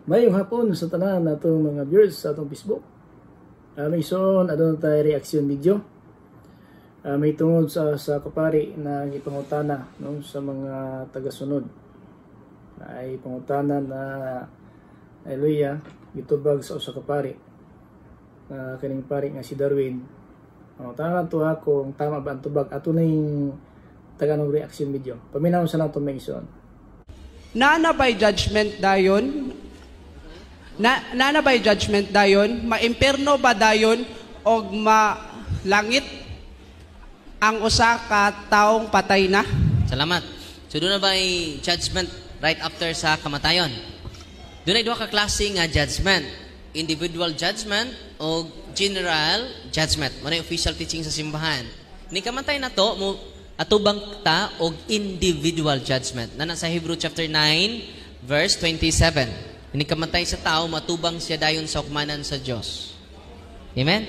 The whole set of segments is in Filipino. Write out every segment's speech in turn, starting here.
Mayong hapon sa tanan natong mga viewers sa atong Facebook. May ison adon tayo reaction video. May tungod sa kapari na gipangutana no sa mga tagasunod. Ay pangutana na haleluya gitubag sa usa ka pari. Kaning pari nga si Darwin. Tama to ako kung tama ba ang tubag ato na yung taganong reaction video. Paminaw sa nato may ison. Nana by judgment dayon? Nana by judgment dayon? Maimperno ba dayon o malangit ang usa ka taong patay na? Salamat. So doon na ba judgment right after sa kamatayon? Doon ay duha ka klase nga judgment. Individual judgment o general judgment. Muna yung official teaching sa simbahan. Ni kamatay na to, mo atubang ta og individual judgment. Na sa Hebrew chapter 9 verse 27. Ini kamatay sa tao, matubang siya dayon sa hukmanan sa Dios. Amen?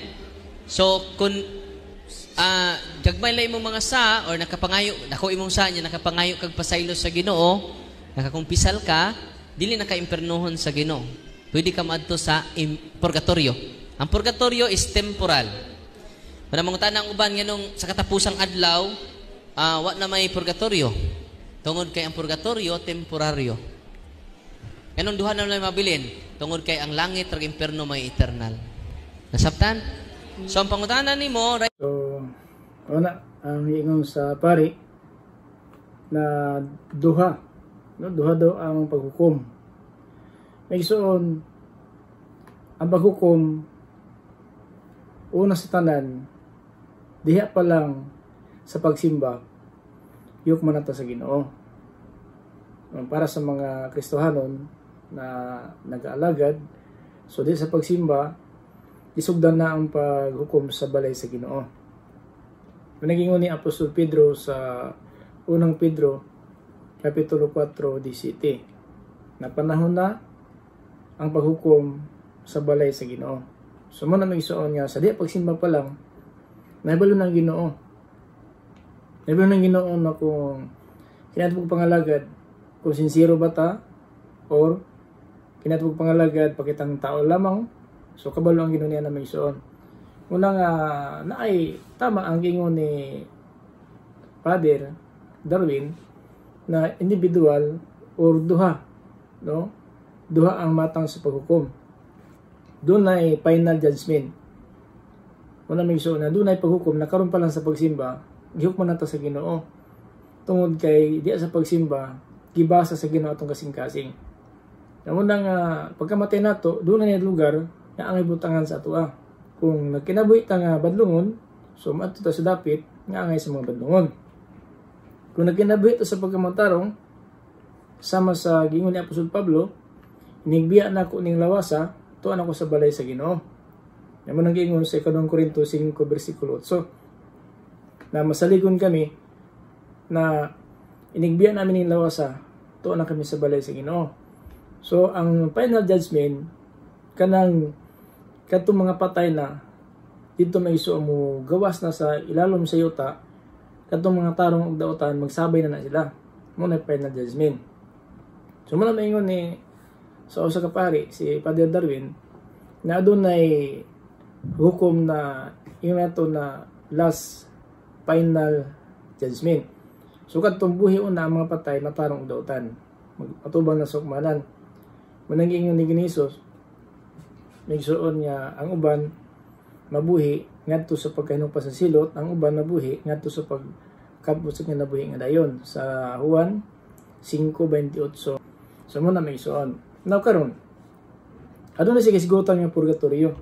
So kung gagmay lang imong mga sa or nakapangayo, dako imong sa niya nakapangayo kag pasaylo sa Ginoo, nakakumpisal ka, dili nakaimpernohon sa Ginoo. Pwede ka maadto sa purgatorio. Ang purgatorio is temporal. Manamangutana ang uban nganong sa katapusang adlaw, wa na may purgatorio. Tungod kay ang purgatorio temporaryo. Ganun duha na lang mabilin. Tungod kay ang langit ug impierno may eternal. Nasabtan? So ang pangutana nimo, right? So wala ang ingon sa pari na duha. No, duha daw ang paghukom. May isuon ang paghukom una sa tanan diha pa lang sa pagsimba yuk manata sa Ginoo. Para sa mga Kristohanon na nag-aalagad, so di sa pagsimba isugdan na ang paghukom sa balay sa Ginoo. Nagingon ni Apostol Pedro sa unang Pedro kapitulo 4:17 na panahon na ang paghukom sa balay sa Ginoo. So mo na may isuon nga sa di pagsimba pa lang nahibalo ng Ginoo. Nahibalo ng Ginoo na kung kinatubog pangalagad kung sincero ba ta or kinatubog pangalagad pakitang tao lamang. So kabalo ang Ginoo niya na may isuon. Muna nga naay tama ang gingon ni Father Darwin na individual or duha, no? Duha ang matang sa paghukom. Doon ay final judgment. Muna may isuon na doon ay paghukom na karon pa lang sa pagsimba, gihukman nato sa Ginoo. Tungod kay di sa pagsimba gibasa sa Ginoo atong kasing-kasing. Muna nga pagkamatay nato, doon na lugar na ang ibutangan sa atua. Kung nagkinabuhi ta nga badlungon, so maadto ta sa dapit nga angay sa mga badlungon. Kung nagkinabuhi ta sa pagkamantarong, sama sa gingon ni Apostol Pablo, inigbiya na ko ning lawasa, tuan ako sa balay sa Ginoo. Naman ang gingon sa 2 Corinto 5 versikulo 8. Na masaligon kami na inigbiya namin ning lawasa, tuan na kami sa balay sa Ginoo. So ang final judgment kanang katong mga patay na dito may isu mo gawas na sa ilalom sa yuta, katong mga tarong ug daotan magsabay na sila. Mo na final judgment. So mo na maingon ni sa usa ka pari si Father Darwin na adunay hukom na yung ato na last final judgment. So katong buhi una ang mga patay matarong ug daotan atubang na sa hukmanan. Manang ingon ni Ginisos nagsuon niya ang uban mabuhi ngadto sa pagkahinupas sa silot, ang uban mabuhi ngadto sa pagkabusog nga nabuhi nga dayon sa Juan 5:28. So mo na may isuon. Now karon aduna si kisgutan nga purgatorio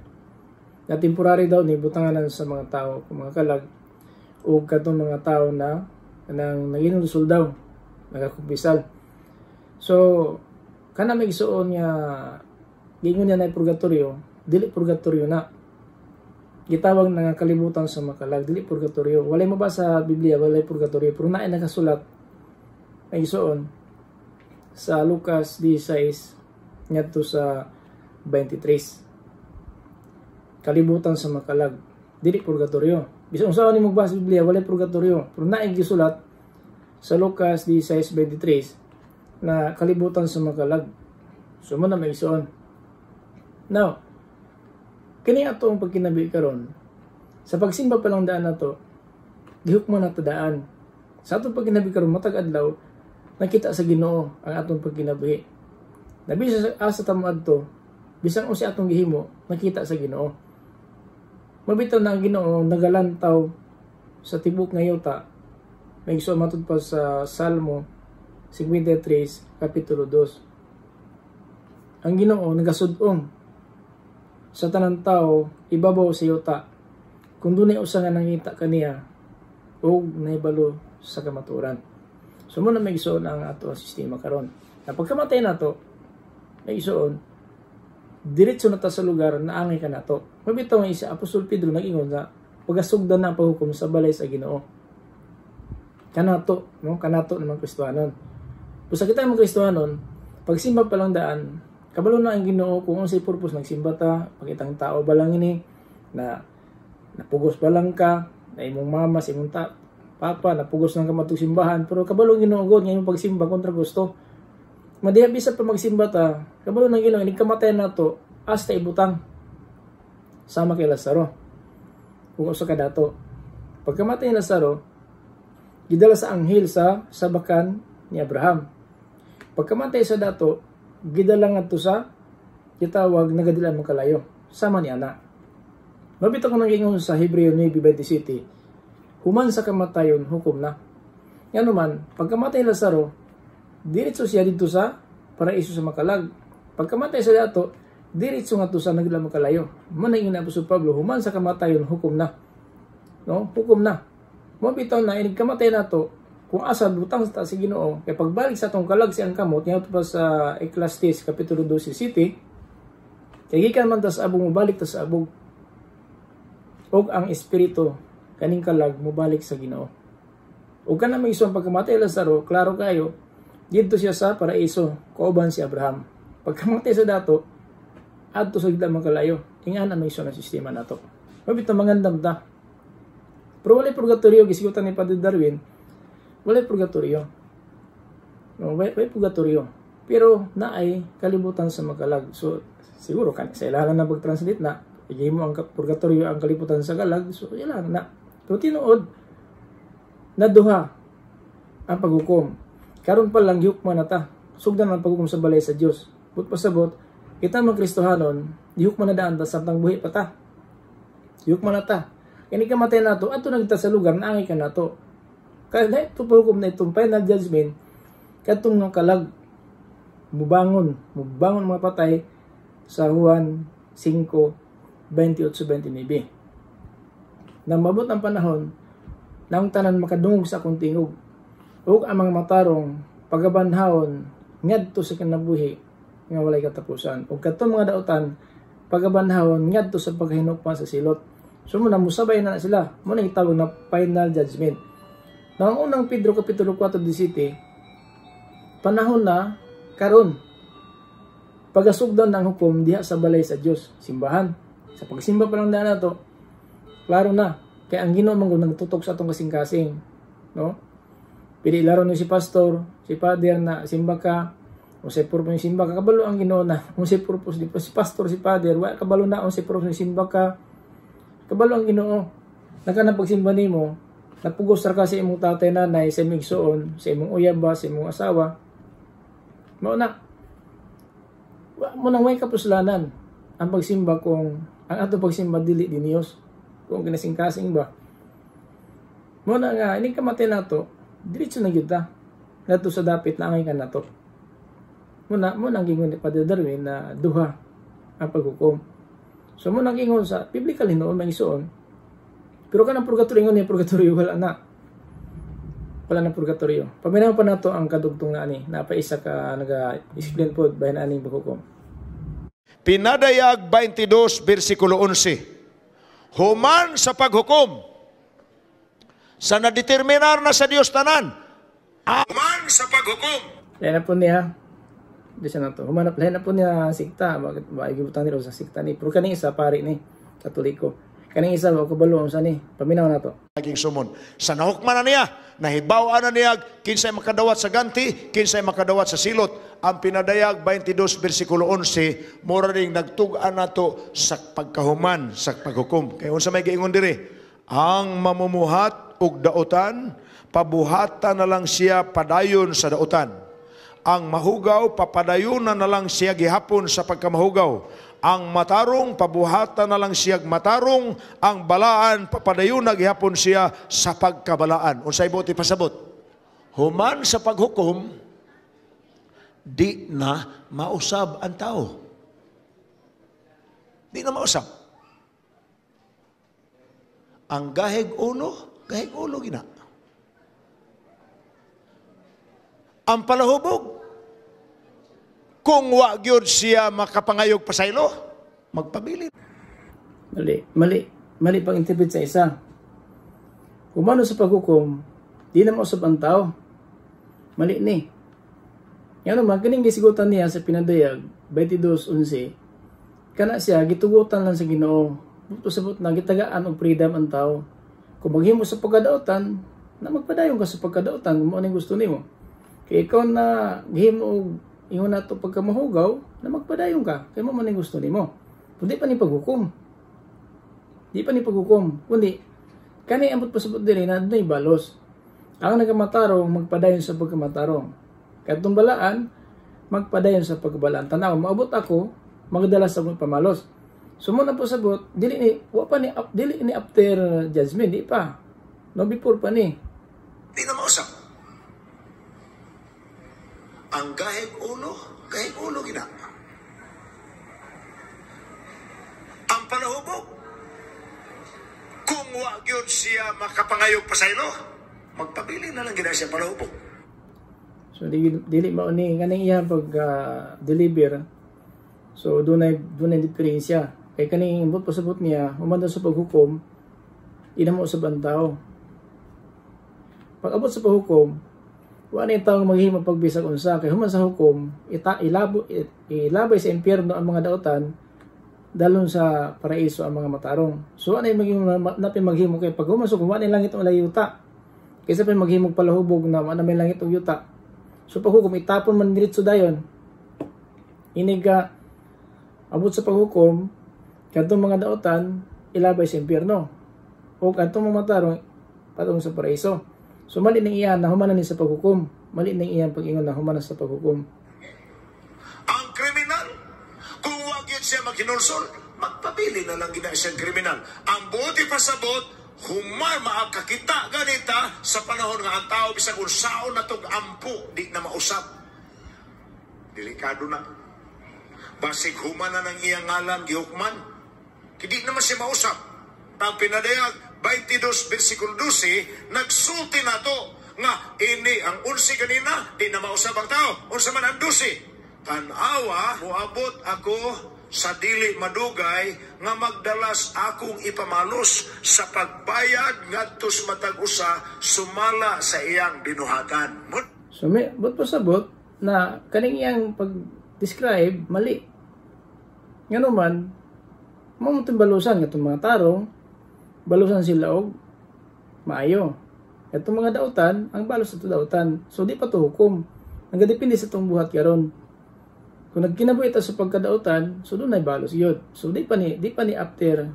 na temporary daw ni butanganan sa mga tao kung mga kalag o katong mga tao na nang naginulsol daw nagakumpisal. So kana may isuon nga gingon niya na purgatorio, dili purgatorio na. Gitawag na kalibutan sa makalag, dili purgatorio. Walay mabasa sa Biblia, walay purgatorio. Pero naay nakasulat ay isuon sa Lucas 16 ngadto sa 23. Kalibutan sa makalag, dili purgatorio. Bisan usaon ni magbasa sa Biblia, walay purgatorio. Pero naay gisulat sa Lucas 16:23 na kalibutan sa makalag. So mo na may isuon. Now, kini ato ang pagkinabi karon. Sa pagsimba pa lang daan na to, gihuk mo na tadaan. Sa atong pagkinabi karon matag adlaw, nakita sa Ginoo ang atong pagkinabi. Nabi sa asa tamo adto, bisang unsa atong gihimo, nakita sa Ginoo. Mabitaw na ang Ginoo nagalantaw sa tibok nga yuta. May isuon matud pa sa Salmo 53 kapitulo 2. Ang Ginoo nagasud-ong sa tanang tao ibabaw sa yuta kung dunay usa nga nangita kaniya o naibalo sa kamaturan. So muna may isuon ang ato ang sistema karon. Na pagkamatay nato, may isuon diretso na ta sa lugar na angay ka nato. Mabitaw nga isa Apostol Pedro nag-ingon na pagasugdan na ang paghukom sa balay sa Ginoo. Kanato, no? Kanato naman Kristohanon. Kung sa kita mga Kristohanon, pagsimba pa lang daan, kabalo na ang Ginoo kung unsay purpose nagsimba ta, pagitang tao ba lang ini na napugos ba lang ka, na imong mama, sa imong papa, napugos lang ka matug simbahan, pero kabalo ang Ginoo God nga imong pagsimba kontra gusto. Madiha bisa pa magsimba ta, kabalo ng Ginoo inig kamatay nato hasta ibutang. Sama kay Lazaro. Kung usa ka dato. Pagkamatay ni Lazaro, gidala sa anghel sa sabakan ni Abraham. Pagkamatay sa dato, gidala ngadto sa gitawag nagadilan mo kalayo sama ni ana. Mabito ko nang ingon sa Hebreo 9:27, human sa kamatayon hukom na. Ngano man, pagkamatay ni Lazaro, diretso siya dito sa paraiso sa makalag. Pagkamatay sa dato, diretso ngadto sa nagadilan mo kalayo. Muna ingon ni Apostol Pablo, human sa kamatayon hukom na. No, hukom na. Mabitaw na inig kamatay nato kung asa butang sa si Ginoo kay pagbalik sa atong kalag siyang kamot niya pa sa Ecclesiastes kapitulo 12:7 kay gikan man ta sa abog mobalik ta sa abog og ang espiritu kaning kalag mobalik sa Ginoo. Ug kana may isong pagkamatay Lazaro, klaro kayo didto siya sa paraiso kauban si Abraham. Pagkamatay sa dato adto sa gidla makalayo. Ingana may isong sistema nato. Mabitaw mangandam ta. Pero wala purgatorio, gisigutan ni Padre Darwin, wala purgatorio. No, wala purgatorio. Pero naay kalibutan sa magalag. So, siguro, sa ilangan na pag-translate na, igay mo ang purgatorio ang kalibutan sa galag, so ilangan na. Pero tinuod, naduha ang paghukom. Karon pa lang gihukman na ta. Sugdan ang paghukom sa balay sa Dios. But pasabot, kita mga Kristohanon, gihukman na daan ta samtang buhi pa ta. Gihukman na ta. Kani kamatay nato ato nagta sa lugar na angay ka nato. Kaya na ito paghukom na itong final judgment katong nga kalag mubangon mga patay sa Juan 5:28-29. Nang mabot ang panahon nang tanan makadungog sa akong tingog ug ang mga matarong pagabanhawon ngadto sa kinabuhi nga walay katapusan ug kadtong mga dautan pagabanhawon ngadto sa paghinukpan sa silot. So muna musabay na sila. Muna itawag na final judgment. Nang unang Pedro kapitulo 4:17, panahon na karon pagasugdan ng hukom diha sa balay sa Dios, simbahan. Sa pagsimba pa lang daan nato, klaro na kay ang Ginoo man nagtutok sa atong kasing-kasing, no? Pili laro ni si pastor, si father na simba ka, o si purpose ni simba ka, kabalo ang Ginoo na. Kung si purpose di pa si pastor, si father, wa kabalo na ang si purpose ni simba ka. Kabalo ang Ginoo. Nagka pagsimba nimo, napugos ra ka sa imong tatay nanay, sa imong igsoon, sa imong uyab, sa imong asawa. Mao na. Wa mo nang way kapuslanan ang pagsimba kung ang ato pagsimba dili din Dios. Kung kinasing-kasing ba. Mo na nga ini kamatay nato, diretso na gyud ta. Nato sa dapit na angay ka nato. Mo nang gingon ni Padre Darwin na duha ang paghukom. So mo nang ingon sa biblical hinoon may isuon. Pero kanang purgatorio ingon ni purgatorio wala na. Wala na purgatorio. Paminaw pa nato ang kadugtong na ani, napaisa ka naga-explain pod bahin aning paghukom. Pinadayag 22 bersikulo 11. Human sa paghukom sa nadeterminar na sa Dios tanan. Human sa paghukom. Yan na po niya. Di siya na to. Humanap lahat na po niya sikta. Bakit ba igibutan nila sa sikta ni? Pero kaning isa pari ni Katoliko. Kaning isa ba kabalo sa ni? Paminaw na to. Naging sumon. Sa nahukman na niya, nahibaw na niya, kinsay makadawat sa ganti, kinsay makadawat sa silot. ang pinadayag 22 bersikulo 11 mura ring nagtug-an nato sa pagkahuman sa paghukom. Kay unsa may giingon diri? Ang mamumuhat og dautan, pabuhatan na lang siya padayon sa dautan. Ang mahugaw, papadayunan na lang siya gihapon sa pagkamahugaw. Ang matarong, pabuhatan na lang siya matarong. Ang balaan, papadayunan gihapon siya sa pagkabalaan. Unsay buti pasabot? Human sa paghukom, di na mausab ang tao. Di na mausab. Ang gahig ulo gina. Ang palahubog, kung wa gyud siya makapangayog pasaylo, magpabilin. Mali pang interpret sa isa. Umano sa paghukom, di na mausab ang tao. Mali ni. Yan naman, kaning gisigutan niya sa pinadayag, 22:11, kana siya, gitugutan lang sa Ginoo. Buto sabot na, gitagaan og freedom ang tao. Kung maghimo sa pagkadautan, na magpadayon ka sa pagkadautan, kung ano gusto nimo. Kaya ikaw na gihimo og ingon nato pagkamahugaw, na magpadayon ka, kaya mo man gusto nimo. Kundi pa ni paghukom. Di pa ni paghukom, kundi kani ambot pasabot diri na dunay balos. Ang nagamatarong magpadayon sa pagkamatarong. Kadtong balaan magpadayon sa pagbalaan. Tanaw, maabot ako magdala sa akong pamalos. Sumo na po sabot, dili ni after judgment, di pa. No before pa ni. Di na mausap. Ang gahig ulo gina. Ang palahubog, kung wa gyud siya makapangayog pasaylo, magpabili na lang gina siya palahubog. So dili mao ni kaning iya pag deliver. So dunay diferensya. Kay kaning imbot pasabot niya, humanda sa paghukom, inamo sa bantaw. Pag abot sa paghukom, wa na taong maghimo pagbisag unsa kay human sa hukom, ilabay sa impyerno ang mga dautan, dalon sa paraiso ang mga matarong. So ano napin maghimo kay pag human sa hukom, wa na langit ang layuta. Kaysa pa maghimo palahubog na wa na may langit og yuta. So paghukom itapon man diretso dayon. Inig abot sa paghukom, kadtong mga dautan ilabay sa impyerno. O kadtong mga matarong patong sa paraiso. So mali nang iyan na humanan ni sa paghukom. Mali nang iyan pag-ingon na humanan sa paghukom. Ang kriminal, kung wag yun siya maghinulsol, magpabili na lang gina siyang kriminal. Ang buti pasabot, humar maagkakita ganita sa panahon nga ang tao bisag unsaon na tog ampo, di na mausap. Delikado na. Basig human na ng iyang ngalan, gihukman. Hindi naman siya mausap. Ang pinadayag, 22 bersikulo 12, nagsulti na to nga ini ang 11 kanina, di na mausap ang tao. Unsa man ang 12? Tanawa, muabot ako sa dili madugay nga magdalas akong ipamalos sa pagbayad ngadtos matag usa sumala sa iyang binuhatan. So may but pasabot na kaning iyang pag-describe mali. Ngano man, mamuting balusan katong mga tarong, balusan sila og maayo. Itong mga dautan, ang balos sa dautan. So di pa to hukom. Nagadepende sa itong buhat karon. Kung nagkinabuhi ito sa pagkadautan, so doon ay balos yun. So di pa ni after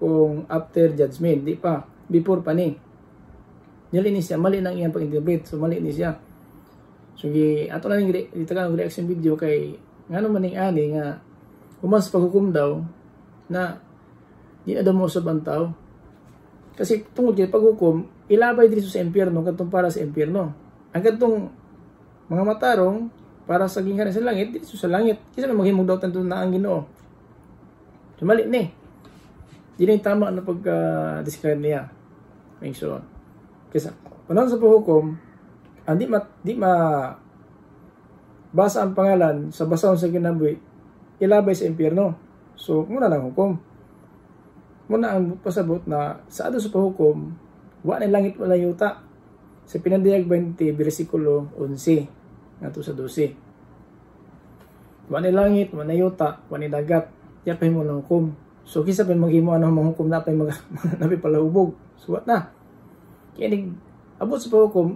kung after judgment, di pa before pa ni. Dili ni siya mali nang iyang pag-interpret. So mali ni siya. So ato lang itagang reaction video kay ngano man ning ani nga humas paghukom daw na di na daw mo sa bantaw. Kasi tungod kay paghukom, ilabay dito sa impyerno kadtong para sa impyerno. Ang kadtong mga matarong para sa gingan sa langit, dito sa langit. Kasi maghimog daw tanto na ang Ginoo. So mali ni. Di na tama na pagka-describe niya. Make sure. Kasi panahon sa paghukom, di basa ang pangalan sa basahon sa kinabuhi, ilabay sa impyerno. So muna lang hukom. Muna ang pasabot na sa ado sa pahukom, wa na langit wala yuta. Sa pinadayag 20, bersikulo 11, nga to sa 12. Wa na langit, wa na yuta, wa na dagat, tiya pa mo lang hukom. So kisa pa maghimo ano manghukom na pa napi palahubog. So what na? Kaya abot sa pahukom,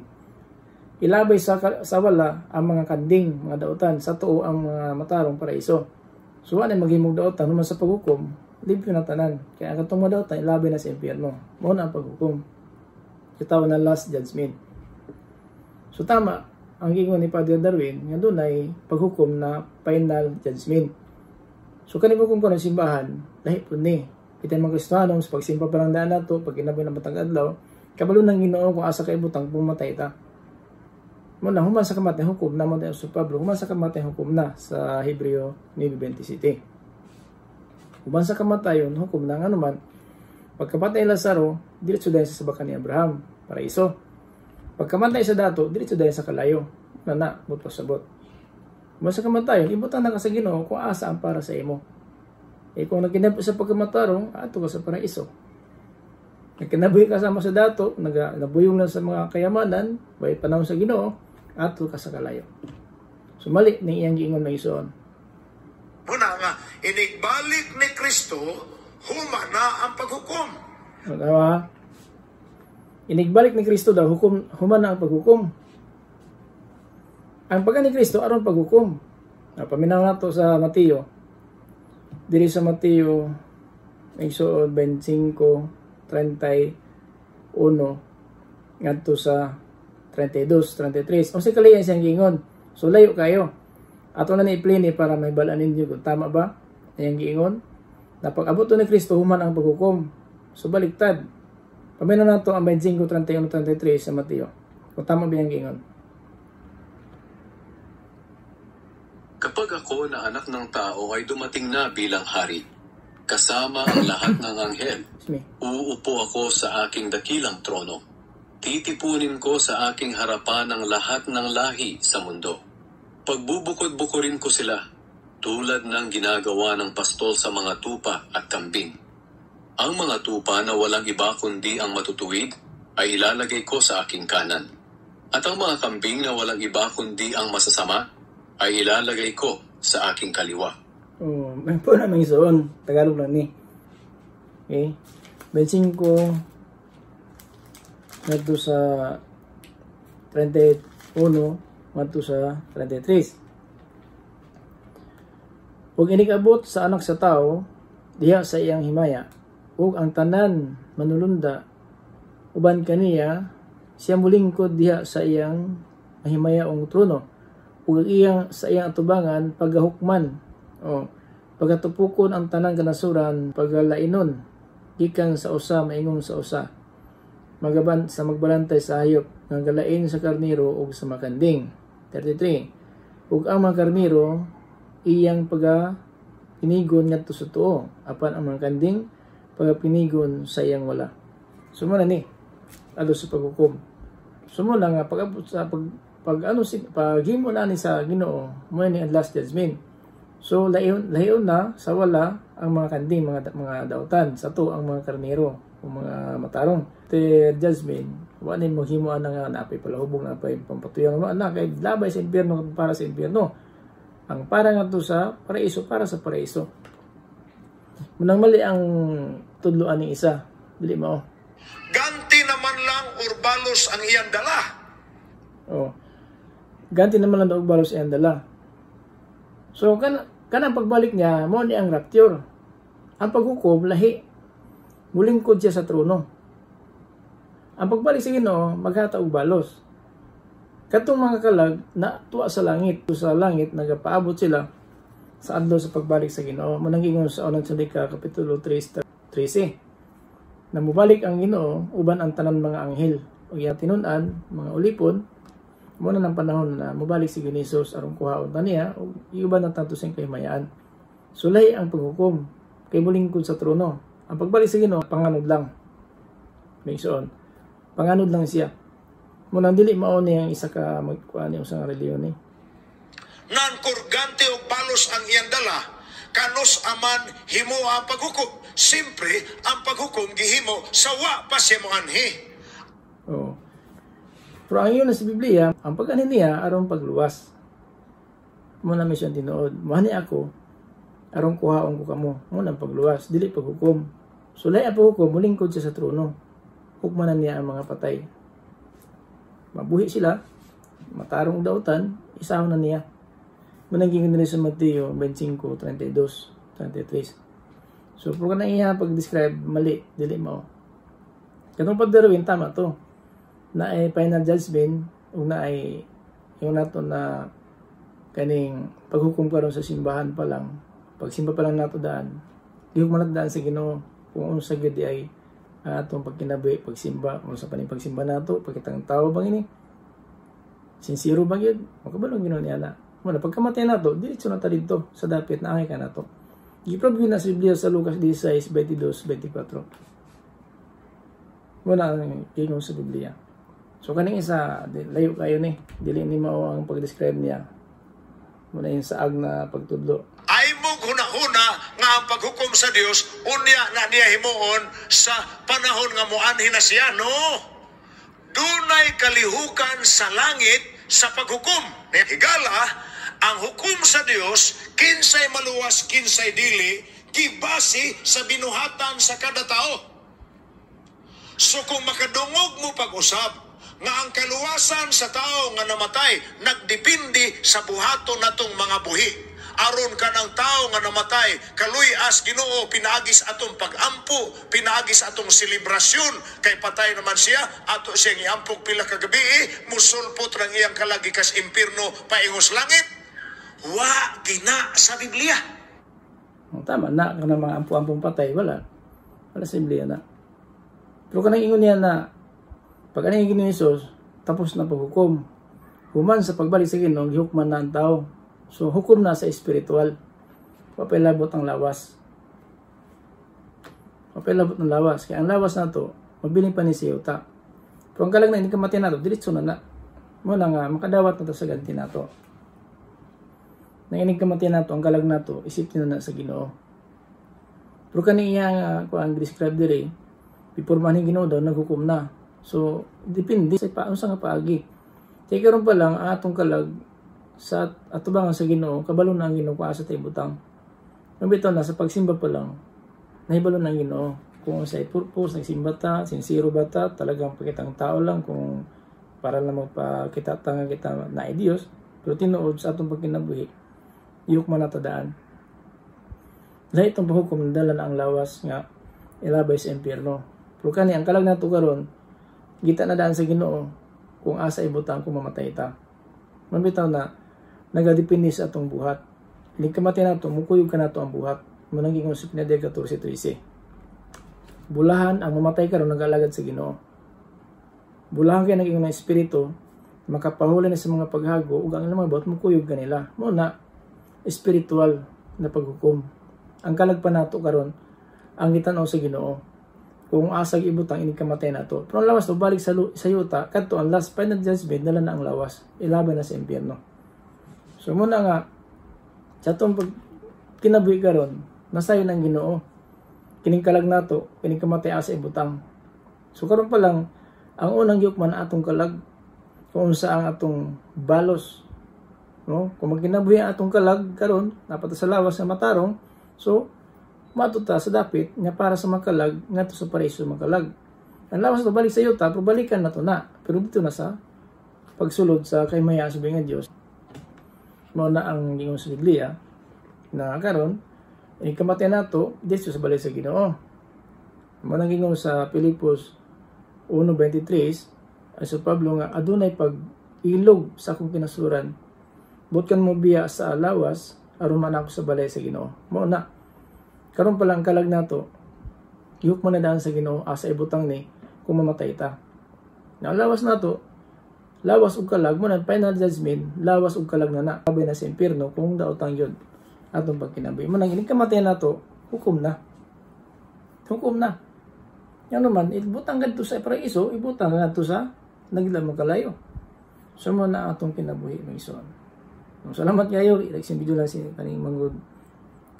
ilabay sa wala ang mga kanding, mga dautan, sa tuo ang mga matarong paraiso. So wala maghimog dautan human sa paghukom, libre na tanan. Kaya ang katong mga dautan ilabay na sa impyerno. Mao na ang paghukom. Kita na last judgment. So tama ang gingon ni Father Darwin, nga doon ay paghukom na final judgment. So kani hukom ko ng simbahan, lahi po ni. Kita mga Kristiyano sa pagsimba pa lang daan nato, pag kinabay ng batang adlaw, kabalo ng Ginoo kung asa kay butang pumatay ta. Muna human sa kamatay hukom na mo dayon sa Pablo, human sa kamatay hukom na sa Hebreo 9:27. Human sa kamatayon hukom na nga naman pagkamatay ni Lazaro, diretso dayon sa sabakan ni Abraham, paraiso. Pagkamatay sa dato, diretso dayon sa kalayo, na buto sabot. Human sa kamatayon, ibutang na ka sa Ginoo kung asa ang para sa imo. Kung nagkinab sa pagkamatarong, ato ka sa paraiso. Nagkinabuhi ka sama sa dato, nabuyong lang sa mga kayamanan, bay panahon sa Ginoo, ato ka sa kalayo. Sumali ni iyang giingon na isuon. Muna nga, inigbalik ni Kristo, humana ang paghukom. Magawa, inigbalik ni Kristo daw, humana ang paghukom. Ang pagka ni Kristo, aron paghukom. Paminaw na to sa Mateo. Diri sa Mateo, may suod 25:31 ngadto sa 32-33. Ang kalayan siyang gingon. So layo kayo. Ato na ni-plini para may balaan ninyo kung tama ba? Ayang gingon. Na pag-abot ni Kristo human ang paghukom. So baliktad. Paminaw na to ang 25:31-33 sa Mateo. Kung tama ba yung gingon? Kapag ako na anak ng tao ay dumating na bilang hari, kasama ang lahat ng anghel, uuupo ako sa aking dakilang trono. Titipunin ko sa aking harapan ang lahat ng lahi sa mundo. Pagbubukod-bukurin ko sila, tulad ng ginagawa ng pastol sa mga tupa at kambing. Ang mga tupa na walang iba kundi ang matutuwid, ay ilalagay ko sa aking kanan. At ang mga kambing na walang iba kundi ang masasama, ay ilalagay ko sa aking kaliwa. May po naman isuon. Tagalog lang ni. Okay. 25 ngadto sa 31 ngadto sa 33. Ug inikabot sa anak sa tao diha sa iyang himaya, ug ang tanan manulunda uban kaniya siya mulingkod diha sa iyang mahimayaong trono. Ug iyang sa iyang atubangan pagahukman pagatupukon ang tanang kanasuran pagalainon gikan sa usa maingon sa usa magaban sa magbalantay sa hayop nga galain sa karniro ug sa makanding. 33. Ug ang mga karniro iyang pagapinigon ngadto sa tuo apan ang mga kanding pagapinigon sa iyang wala. Sumuna ni alo sa paghukom. Sumuna nga pag-abot sa paghimo na ni sa Ginoo mo ni ang last judgment. So layon na sa wala ang mga kanding, mga dautan, sa to ang mga karnero o mga matarong. The judgment wa ni mo himuan nga napay palahubog na pay pampatuyang mo na kay labay sa impierno para sa impierno. Ang para nga to sa paraiso para sa paraiso. Munang mali ang tudloan ni isa, dili mao. Ganti naman lang urbalos ang iyang dala. Ganti naman lang daog balos iyang dala. So kanang pagbalik niya mo ni ang rapture. Ang paghukom lahi. Mulingkod siya sa trono. Ang pagbalik sa Ginoo maghata og balos. Katong mga kalag na tuwa sa langit, nagapaabot sila sa adlaw sa pagbalik sa Ginoo. Manang ingon sa unang Sundika kapitulo 3:13. Na mubalik ang Ginoo uban ang tanan mga anghel ug iya tinun-an mga ulipon. Muna ng panahon na mabalik si Ginisos aron kuhaon ta niya o iuban ng tanto siyang kahimayaan. Sulay ang paghukom kay mulingkod sa trono. Ang pagbalik sa Ginoo panganod lang. Maysoon. Panganod lang siya. Munang dili mao niya ang isa ka magkuan niya sa reliyon ni. Nan kurgante og balos ang iyang dala, kanos aman himo ang paghukom. Simpre ang paghukom gihimo sa wa pa siya mo anhi. Pero ang iyon na sa Biblia, ang pag-anin niya aron pagluwas. Muna may siyang tinuod. Mahani ako, aron kuhaon ko kamo. Muna pagluwas, dili paghukom. Sulay ang paghukom, mulingkod siya sa trono. Hukmanan niya ang mga patay. Mabuhi sila, matarong dautan, isaw na niya. Managing nila sa Mateo 25, 32, 33. So, kung na iya pag-describe, mali, dili mo. Katong pagdarawin, tama to. Na ay final judgment, o na ay yung nato na kaning paghukom karon sa simbahan pa lang, pagsimba pa lang nato daan, di mo daan sa Ginoo kung ano sa gyud ay atong pagkinabuhi, pagsimba, kung sa paning pagsimba nato, pagkitang tao bang ini, sincero bang yun, makabalong Ginoo niya na. Muna, pagkamatay nato, diretso na ta dito sa dapit na angay ka nato. Giprob yun na sa Biblia sa Lucas 16, 22, 24. Muna ang gingon sa Biblia. So kaning isa, layo kayo ni, dili ni mao ang pag-describe niya. Muna yung saag na pagtudlo. Ay mo hunahuna nga ang paghukom sa Dios unya na niya himuon sa panahon nga muanhin na siya, no? Dunay kalihukan sa langit sa paghukom. Higala, ang hukom sa Dios kinsay maluwas kinsay dili gibase sa binuhatan sa kada tao. So kung makadungog mo pag-usab nga ang kaluwasan sa tao nga namatay nagdepende sa buhaton natong mga buhi. Aron ka ng tao nga namatay, kaluy-as Ginoo, pinaagis atong pag-ampo, pinaagis atong selebrasyon, kay patay naman siya, ato siyang iampog pila ka gabi, musulpot ng iyang kalagikas impirno paingos langit. Wa gina sa Biblia. Tama na, ka na mga ampo-ampong patay, wala sa Biblia na. Pero kanang ingon niya na, pag anong ingon ni Jesus, tapos na paghukom. Human sa pagbalik sa Ginoo, gihukman na ang tao. So, hukom na sa espiritual. Papilabot ang lawas. Papilabot ng lawas. Kaya ang lawas na to, mabiling pa ni siyota. Pero ang kalag na hindi kamati na to, diretso na. Muna nga, makadawat na to sa ganti na to. Nang inig kamati na to, ang kalag na to, isipin na sa Ginoo. Pero kaniya kung ang describe diri, pipurmahin Ginoo daw, naghukom na. So, depende sa paano sa nga paagi. Kaya karon pa lang, ang atong kalag, sa atubangan sa Ginoo, kabalo na ang Ginoo kung asa tayo butang. Nung bitaw na, sa pagsimba pa lang, nahibalo na ang Ginoo. Kung sa purpose, nagsimba ta, sincero ba ta, talagang pakitang tao lang, kung para lang magpakita tanga kita na ay Diyos, pero tinuod sa atong pagkinabuhi, iyok man natadaan. Dahil itong pahukom, nadala na ang lawas nga, ilabay sa impyerno. Pero kani, ang kalag nato karon, gita na daan sa Ginoo, kung asa ibutang, kung mamatay ta. Nung bitaw na, nagadepende sa atong buhat. Hindi kamatay na ito, mukuyog ka na ito ang buhat. Mananging kong sa Pinadel 14:13. Bulahan ang mamatay ka rin nag-alagad sa Ginoo. Bulahan kayo naging mga espiritu, makapahuli na sa mga paghago, ug ang mga bawat mukuyog ka nila. Muna, espiritual na paghukom. Ang kalag pa nato karon ang gitanaw sa Ginoo. Kung asag ibutang, ini kamatay na ito. Pero ang lawas to, balik sa yuta, kadto ang last final judgment, dala na ang lawas. Ilaban na sa impyerno. So muna nga, sa itong kinabuhi karon, nasayo ng Ginoo. Kining kalag nato, kining kamatay asa ibutang. So karon pa lang, ang unang giyukman atong kalag, kung saan atong balos. No? Kung magkinabuhi ang atong kalag karon, dapat sa lawas na matarong, so matuta sa dapit, nga para sa makalag, nga to sa paraiso makalag. Ang lawas na balik sa yuta, pero balikan na to na. Pero dito na sa pagsulod sa kay maya sabi nga Diyos. Mao na ang gingon sa Biblia na karon ay kamatay nato dito sa balay sa Ginoo. Mao nang gingon sa Pilipos 1:23 ay sa Pablo nga adunay pag ilog sa akong kinasuran. Butkan mo biya sa lawas aron man ako sa balay sa Ginoo. Mao na karon pa lang kalag nato yuk man na daan sa Ginoo asa ibutang ni kung mamatay ta. Na lawas nato lawas ug kalag mo na final judgment, lawas ug kalag na kabay na sa impyerno kung daotang yun atong pagkinabuhi. Mo nang ini kamatay nato, hukom na. Hukom na. Yan naman, ibutang gadto sa paraiso, ibutang gadto sa nagilang magkalayo. So mo na atong kinabuhi ng ison. Salamat kayo, election video lang si kaning manggod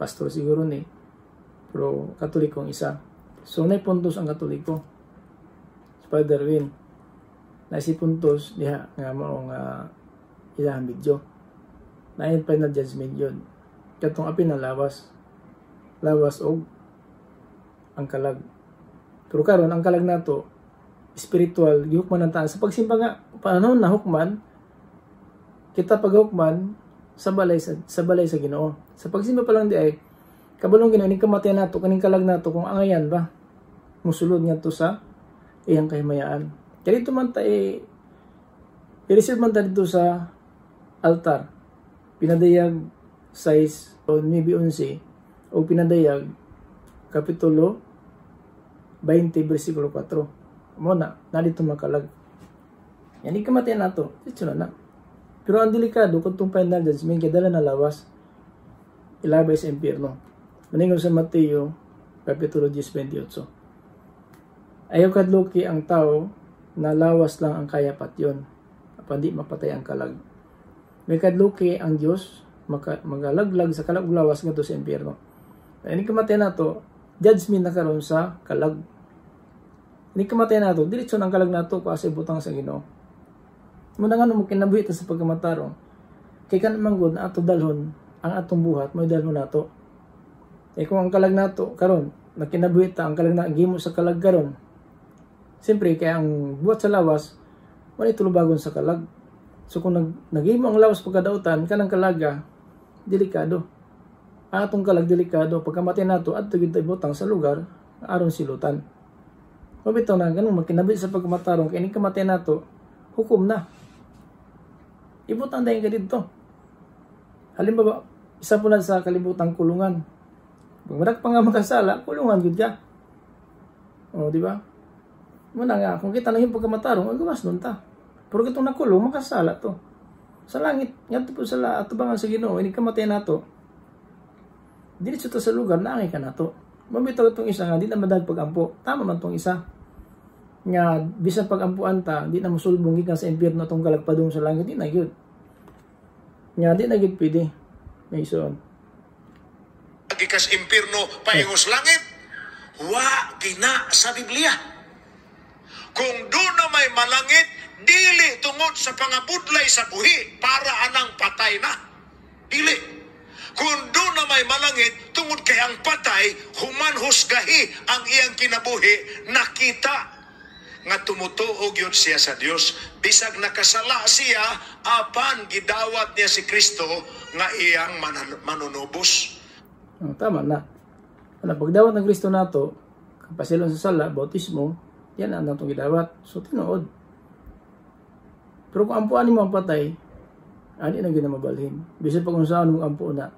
pastor siguro ni, pero katolikong isa. So nay puntos ang katoliko. Spider-Win. Na si puntos diha nga mao nga ilang video. Na yung final judgment yun. Katong apin na lawas. Lawas og ang kalag. Pero karon ang kalag nato spiritual gihukman ang taas. Sa pagsimba nga paano na hukman kita paghukman sa balay sa Ginoo. Sa pagsimba pa lang di ay kabalong Ginoo ning kamatayan nato kaning kalag nato kung angayan ba musulod ngadto sa iyang kahimayaan. Kaya dito man ta i-receive man ta dito sa altar. Pinadayag 6 o 9:11 o pinadayag kapitulo 20 versikulo 4. Mo na dito makalag. Yan ning kamatayan nato, dito na. Pero ang delikado kung itong final judgment kaya dala na lawas ilabay sa impyerno. Maningon sa Mateo kapitulo 10:28. Ayaw kadluki ang tao na lawas lang ang kayapat yon. Pandi mapatay ang kalag. May kadluki ang Dios magalaglag sa kalag lawas ngadto sa impyerno. Ini kamatayan nato, judgment na karon sa kalag. Ini kamatayan nato, diretso ng kalag nato kasi butang sa Ginoo. Muna nga mo kinabuhi sa pagkamatarong. Kay kan manggod na ato dalhon ang atong buhat mo dalhon nato. Kung ang kalag nato karon nakinabuhi ta ang kalag na gimo sa kalag karon. Siyempre kaya ang buhat sa lawas wala tulubagon sa kalag. So kung nagimo ang lawas pagkadautan kanang kalaga delikado. Ang atong kalag delikado pagkamatay nato adto gyud tay butang sa lugar aron silutan. Mabitaw na ganun magkinabuhi sa pagkamatarong kay ini kamatay nato hukom na. Ibutang dahil ka dito. Halimbawa, isa po na sa kalibutang kulungan. Pag madak pa nga makasala, kulungan gud ka. O, di ba? Muna nga, kung kita na yung pagkamatarong, agawas nun ta. Pero itong nakulong, makasala to. Sa langit, nga po sa atubangan sa Ginoo, ini kamatay na to. Diretso to sa lugar, naangay ka na to. Mabitaw itong isa nga, di na madag pagampo. Tama man itong isa. Nga bisan pagampuan ta di na mosulbong gikan sa impyerno tong kalagpadong sa langit di na gyud nga di na gyud pwede may ison gikas impyerno paingos langit wa gina sa Biblia kung do na may malangit dili tungod sa pangabudlay sa buhi para anang patay na dili kung do na may malangit tungod kay ang patay human husgahi ang iyang kinabuhi nakita nga tumutuog yun siya sa Dios bisag nakasala siya apan gidawat niya si Kristo nga iyang manunubos. Tama na. Pagdawat ng Kristo nato kapasilon sa sala bautismo yan ang natong gidawat so tinuod. Pero kung ampuan mo ang patay ani na gyud na mabalhin bisan pag unsaon mo ampuon na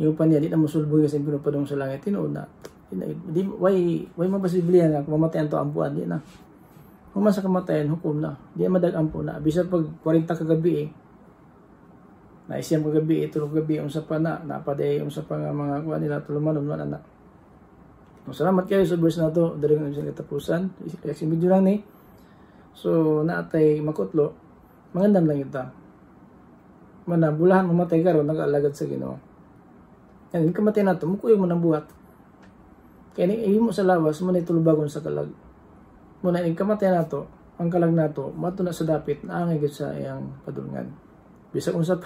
yung pa niya di na mosulbong sa pinupadong sa langit tinuod na. Why mabasibliya nga kung mamatayan to ampuan di na. Human sa kamatayan hukom na. Di madag ampo na. Bisa pag 40 kagabi naisiyam kagabi tulog gabi unsa pa na napaday unsa pa nga mga kuan nila tulumanon man ana. Salamat kayo sa verse na to. Dali nga sa katapusan. Kasi video lang ni. So naatay makutlo. Mangandam lang ita. Mana bulahan mamatay karon nag-alagad sa Ginoo. Yan kamatay nato mukuyo mo nang buhat. Kaya ni mo sa lawas mo na itulubagon sa kalag. Muna yung kamatay nato, ang kalag nato, mato na sa dapit na angay sa iyang padulngan. Bisag unsa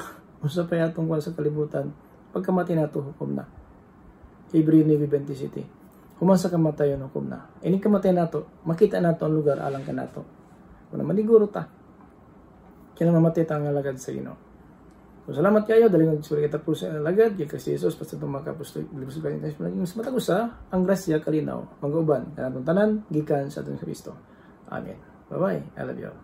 pa yatong sa kalibutan, pagkamatay nato hukom na. Hebreo 9:27. Human sa kamatayon hukom na. Ini kamatay nato, makita nato ang lugar alang kanato. Muna maniguro ta. Kaya mamatay ta ang alagad sa Ginoo. So, salamat kayo dahil ng Espiritu kita po sa alagad kay kasi Jesus basta itong mga kapustol libos kayo mas matagusa ang grasya kalinaw magauban kanatong tanan gikan sa atong Kristo. Amen. Bye bye. I love you all.